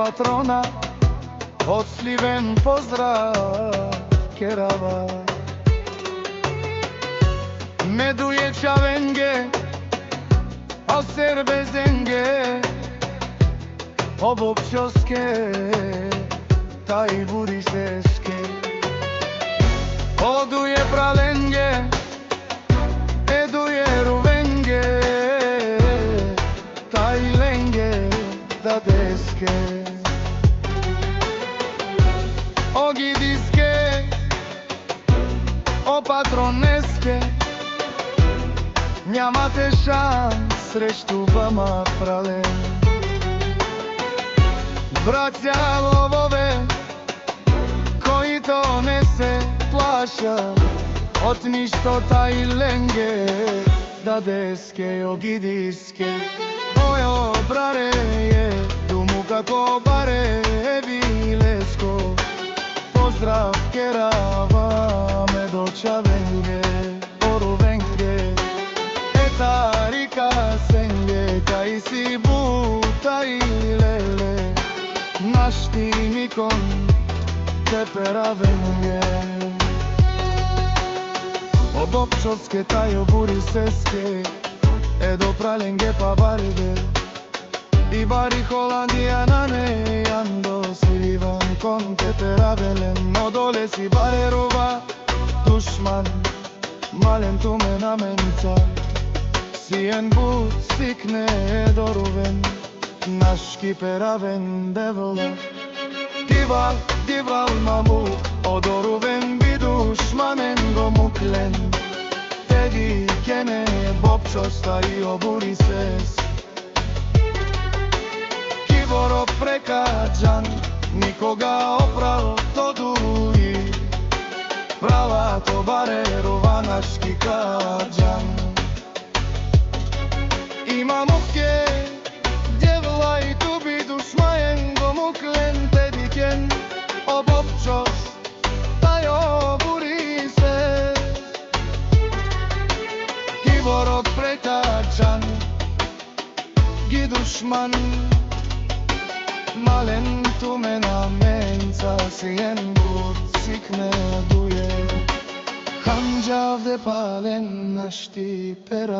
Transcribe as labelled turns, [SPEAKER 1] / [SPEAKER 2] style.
[SPEAKER 1] patrona, od sliven pozdrav kerava. Meduje čavenge, a serbe zenge, obopčoske, taj buriseske. Oduje pralenge, eduje ruvenge, taj lenge da deske. Ogidiske, o patroneske, нямате шанс срещу вама прален. Братя ловове, които не се плашат от нищото и ленге, дадеске огидиске. Мојо браре е думу како баре вилеско. Поздрав керава ме до чавенге, орувенге. Тарика сенге, кај си бута и леле, нашти микон те перавенге. Обопчоске тај обури сеске, едо праленге па бариве, и бари Холандија на не јандо сливан кон те перавелен. Одоле си баре рува, душман, мален туме на менца. Сиен бут сикне дорувен, наш киперавен девол. Дивал маму, одорувен би душманен го муклен. Теги кене бопчоста и обури сес. Киворо прекаджан, никога опрал то дуи. Правато баре рува наш кикаджан. Има муке, дјевла и туби душмаен го муклен тедикен. Обопчос, тај обури се. Киворо прекачан, ги душман, мален туме на менца. Сиен буд сикне дуе, ханджав де пален нашти пера.